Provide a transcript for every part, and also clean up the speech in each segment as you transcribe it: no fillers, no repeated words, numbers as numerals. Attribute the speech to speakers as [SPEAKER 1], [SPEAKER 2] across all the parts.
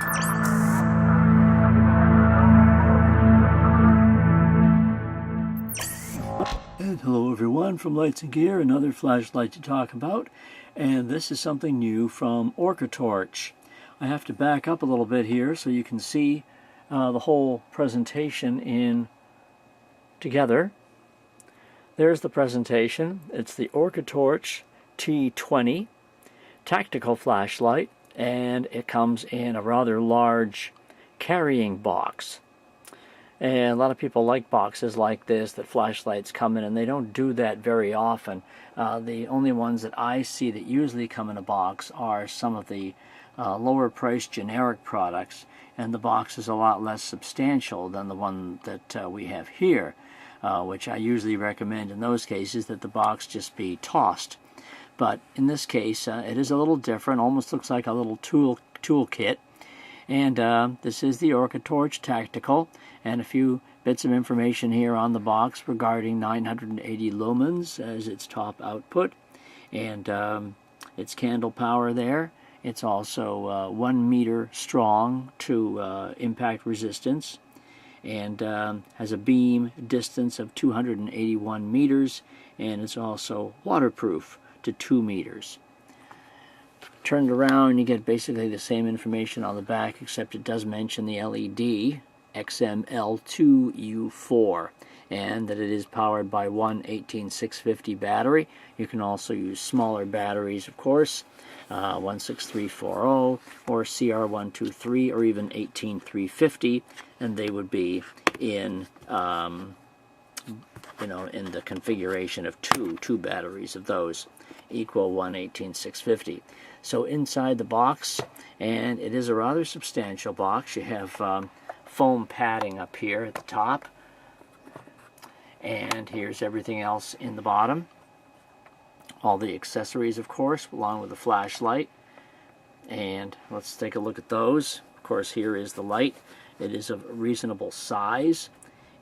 [SPEAKER 1] And hello everyone from Lights and Gear, another flashlight to talk about, and this is something new from Orcatorch. I have to back up a little bit here so you can see the whole presentation in together. There's the presentation. It's the Orcatorch T20 Tactical Flashlight, and it comes in a rather large carrying box. And a lot of people like boxes like this that flashlights come in, and they don't do that very often. The only ones that I see that usually come in a box are some of the lower priced generic products, and the box is a lot less substantial than the one that we have here, which I usually recommend in those cases that the box just be tossed. But in this case it is a little different, almost looks like a little tool kit. And this is the Orcatorch Tactical, and a few bits of information here on the box regarding 980 lumens as its top output, and its candle power there. It's also 1 meter strong to impact resistance, and has a beam distance of 281 meters, and it's also waterproof to 2 meters. Turned around, you get basically the same information on the back, except it does mention the LED XML2U4, and that it is powered by one 18650 battery. You can also use smaller batteries, of course, 16340 or CR123 or even 18350, and they would be in in the configuration of two batteries of those equal 18650. So inside the box, and it is a rather substantial box, you have foam padding up here at the top, and here's everything else in the bottom. All the accessories, of course, along with the flashlight. And let's take a look at those. Of course, here is the light. It is of reasonable size.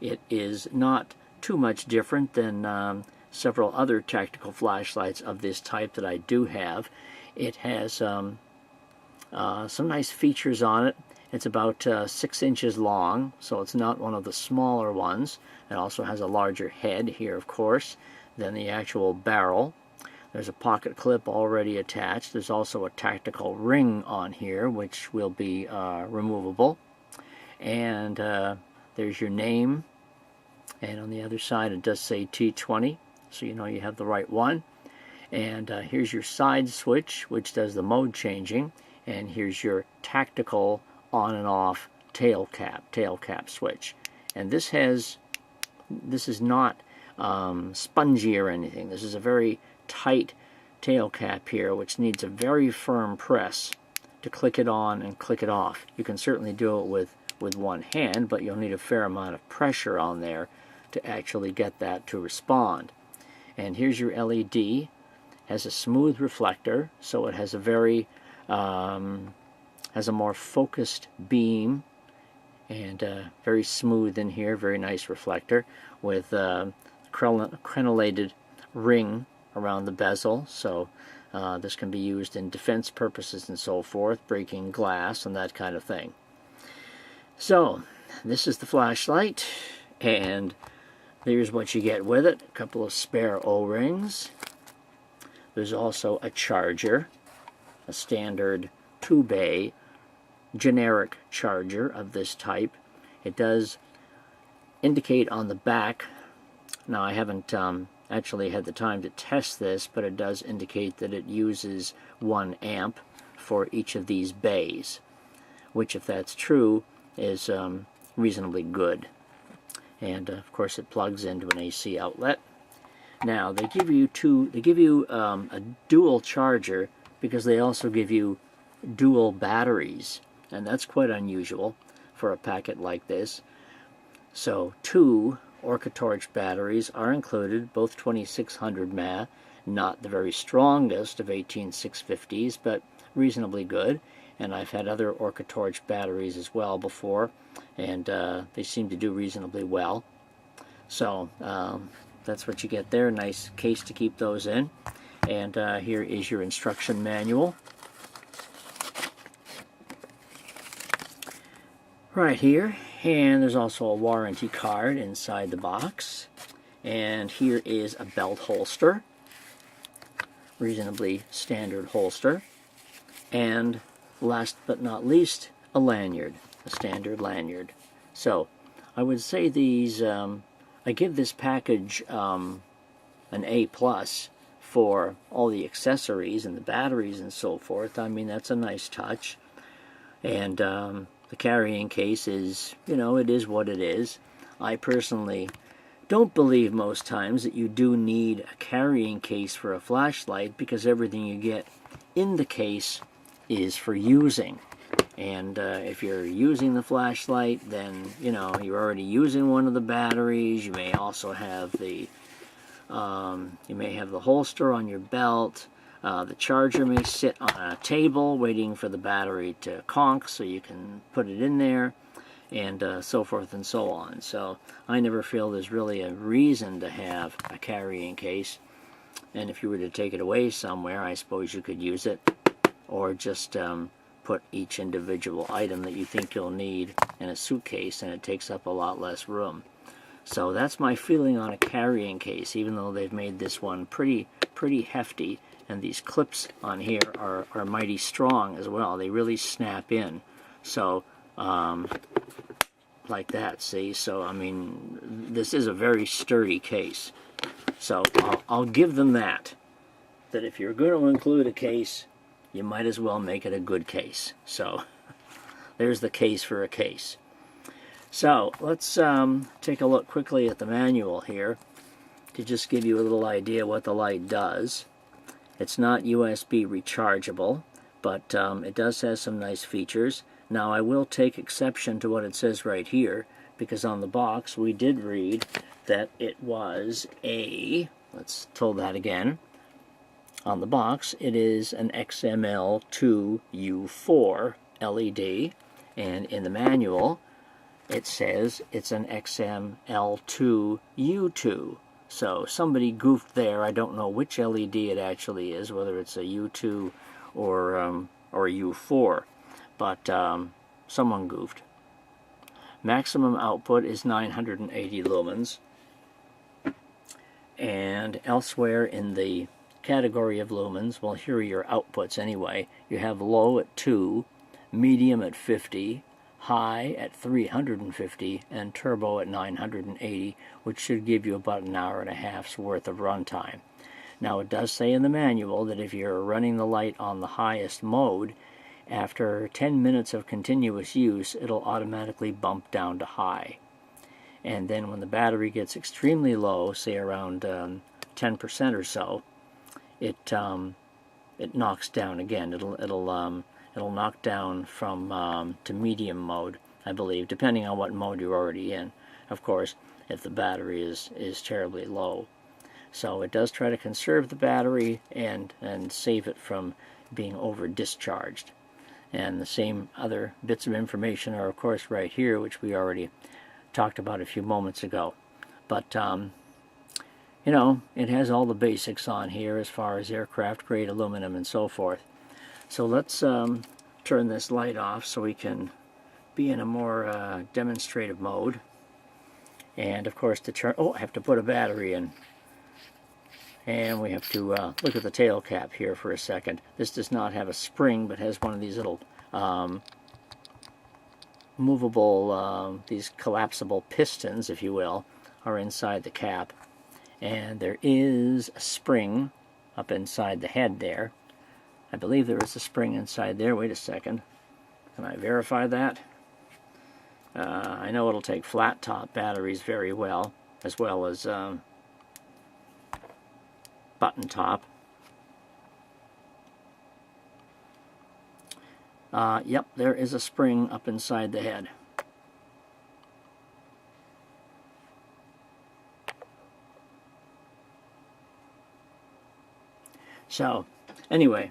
[SPEAKER 1] It is not too much different than several other tactical flashlights of this type that I do have. It has some nice features on it. It's about 6 inches long, so it's not one of the smaller ones. It also has a larger head here, of course, than the actual barrel. There's a pocket clip already attached. There's also a tactical ring on here, which will be removable. And there's your name. And on the other side it does say T20, so you know you have the right one. And here's your side switch, which does the mode changing. And here's your tactical on and off tail cap switch. And this is not spongy or anything. This is a very tight tail cap here, which needs a very firm press to click it on and click it off. You can certainly do it with one hand, but you'll need a fair amount of pressure on there to actually get that to respond. And here's your LED. Has a smooth reflector, so it has a very has a more focused beam, and very smooth in here, very nice reflector, with crenellated ring around the bezel, so this can be used in defense purposes and so forth, breaking glass and that kind of thing. So this is the flashlight, and here's what you get with it. A couple of spare O-rings. There's also a charger, a standard 2-bay generic charger of this type. It does indicate on the back, now I haven't actually had the time to test this, but it does indicate that it uses 1 amp for each of these bays, which, if that's true, is reasonably good. And of course it plugs into an AC outlet. Now they give you a dual charger, because they also give you dual batteries, and that's quite unusual for a packet like this. So 2 Orcatorch batteries are included, both 2600 mAh, not the very strongest of 18650s, but reasonably good. And I've had other Orcatorch batteries as well before, and they seem to do reasonably well. So that's what you get there. Nice case to keep those in. And here is your instruction manual. right here. And there's also a warranty card inside the box. And here is a belt holster, reasonably standard holster. And last but not least, a lanyard, a standard lanyard. So I would say these, I give this package an A+ for all the accessories and the batteries and so forth. I mean, that's a nice touch. And the carrying case is, you know, it is what it is. I personally don't believe most times that you do need a carrying case for a flashlight, because everything you get in the case is for using. And if you're using the flashlight, then, you know, you're already using one of the batteries. You may also have the holster on your belt. The charger may sit on a table waiting for the battery to conk so you can put it in there, and so forth and so on. So I never feel there's really a reason to have a carrying case. And if you were to take it away somewhere, I suppose you could use it, or just put each individual item that you think you'll need in a suitcase, and it takes up a lot less room. So that's my feeling on a carrying case, even though they've made this one pretty hefty, and these clips on here are mighty strong as well. They really snap in. So like that, see? So I mean, this is a very sturdy case. So I'll give them that if you're going to include a case, you might as well make it a good case. So there's the case for a case. So let's take a look quickly at the manual here to just give you a little idea what the light does. It's not USB rechargeable, but it does have some nice features. Now I will take exception to what it says right here, because on the box we did read that it was a, let's tell that again. On the box it is an XML2U4 LED, and in the manual it says it's an XML2U2. So somebody goofed there. I don't know which LED it actually is, whether it's a U2 or a U4, but someone goofed. Maximum output is 980 lumens, and elsewhere in the category of lumens, well, here are your outputs anyway. You have low at 2, medium at 50, high at 350, and turbo at 980, which should give you about an hour and a half's worth of runtime. Now it does say in the manual that if you're running the light on the highest mode, after 10 minutes of continuous use, it'll automatically bump down to high. And then when the battery gets extremely low, say around 10% or so, it knocks down again. It'll knock down from to medium mode, I believe, depending on what mode you're already in. Of course, if the battery is terribly low. So it does try to conserve the battery and save it from being over discharged. And the same other bits of information are, of course, right here, which we already talked about a few moments ago. But you know, it has all the basics on here as far as aircraft grade aluminum and so forth. So let's turn this light off so we can be in a more demonstrative mode. And of course, to turn, oh, I have to put a battery in. And we have to look at the tail cap here for a second. This does not have a spring, but has one of these little movable, these collapsible pistons, if you will, are inside the cap. And there is a spring up inside the head there. I believe there is a spring inside there. Wait a second. Can I verify that? I know it'll take flat top batteries very well, as well as button top. Yep, there is a spring up inside the head. So, anyway,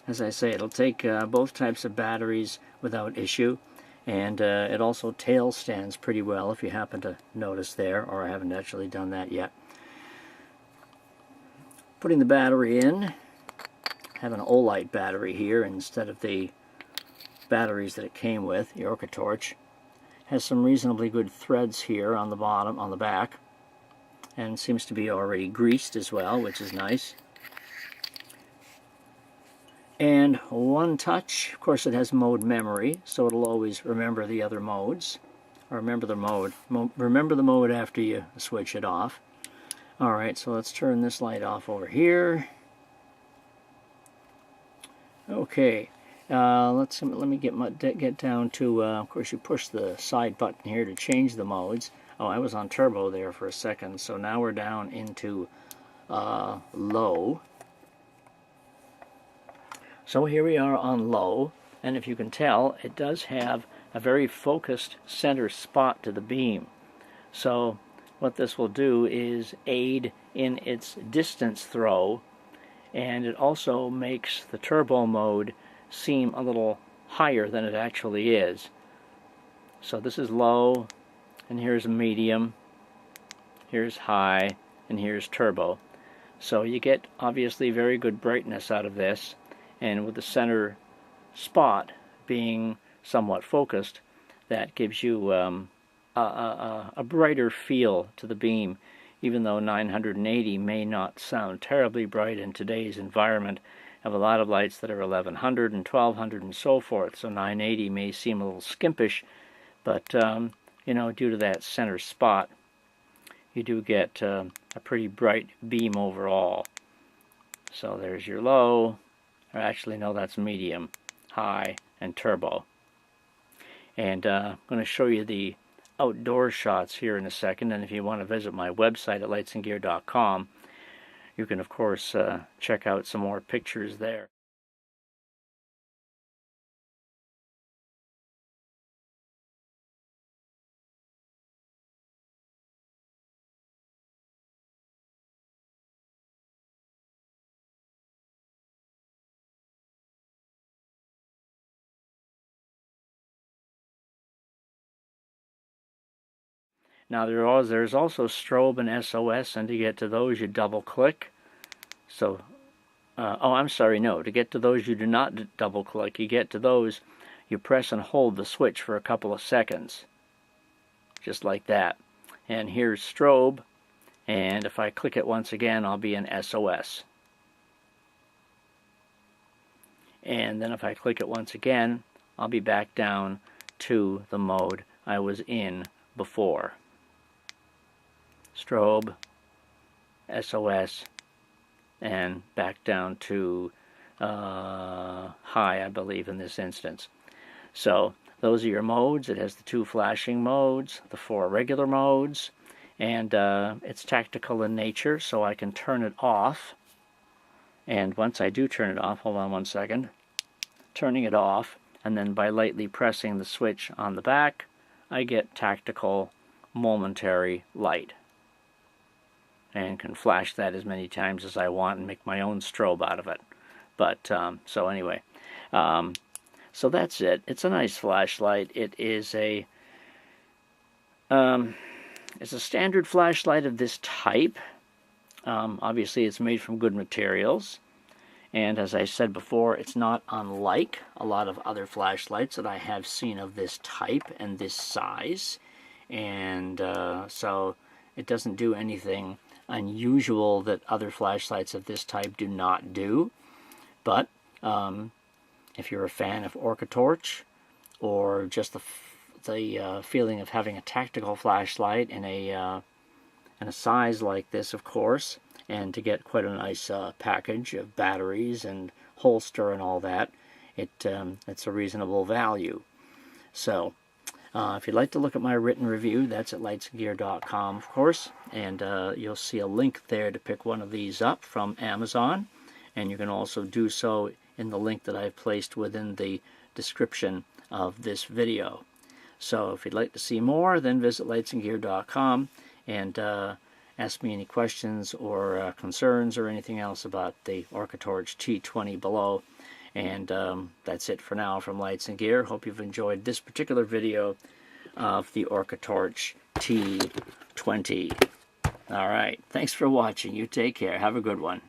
[SPEAKER 1] as I say, it'll take both types of batteries without issue, and it also tail stands pretty well, if you happen to notice there, or I haven't actually done that yet. Putting the battery in, I have an Olight battery here instead of the batteries that it came with, the Orcatorch. has some reasonably good threads here on the bottom, on the back, and seems to be already greased as well, which is nice. And one touch, of course it has mode memory, so it'll always remember the other modes. Or remember the mode. Remember the mode after you switch it off. Alright, so let's turn this light off over here. Okay, let me get down to, of course you push the side button here to change the modes. Oh, I was on turbo there for a second, so now we're down into low. So here we are on low, and if you can tell, it does have a very focused center spot to the beam. So what this will do is aid in its distance throw, and it also makes the turbo mode seem a little higher than it actually is. So this is low, and here's medium, here's high, and here's turbo. So you get obviously very good brightness out of this, and with the center spot being somewhat focused, that gives you a brighter feel to the beam, even though 980 may not sound terribly bright in today's environment. I have a lot of lights that are 1100 and 1200 and so forth, so 980 may seem a little skimpish, but you know, due to that center spot, you do get a pretty bright beam overall. So there's your low, or actually no, that's medium, high, and turbo. And I'm going to show you the outdoor shots here in a second, and if you want to visit my website at lightsandgear.com, you can of course check out some more pictures there. Now there's also strobe and SOS, and to get to those you double click. So, oh, I'm sorry, no, to get to those you do not double click. You get to those, you press and hold the switch for a couple of seconds, just like that. And here's strobe, and if I click it once again, I'll be in SOS. And then if I click it once again, I'll be back down to the mode I was in before. Strobe, SOS, and back down to high, I believe, in this instance. So those are your modes. It has the 2 flashing modes, the 4 regular modes, and it's tactical in nature, so I can turn it off. And once I do turn it off, hold on one second, turning it off, and then by lightly pressing the switch on the back, I get tactical momentary light, and can flash that as many times as I want and make my own strobe out of it. But so anyway, so that's it. It's a nice flashlight. It is it's a standard flashlight of this type. Obviously it's made from good materials, and as I said before, it's not unlike a lot of other flashlights that I have seen of this type and this size, and so it doesn't do anything unusual that other flashlights of this type do not do. But if you're a fan of Orcatorch, or just the feeling of having a tactical flashlight in a size like this, of course, and to get quite a nice package of batteries and holster and all that, it's a reasonable value. So if you'd like to look at my written review, that's at lightsandgear.com, of course, and you'll see a link there to pick one of these up from Amazon, and you can also do so in the link that I've placed within the description of this video. So if you'd like to see more, then visit lightsandgear.com and ask me any questions or concerns or anything else about the Orcatorch T20 below. And that's it for now from Lights and Gear. Hope you've enjoyed this particular video of the Orcatorch T20. All right, thanks for watching. You take care. Have a good one.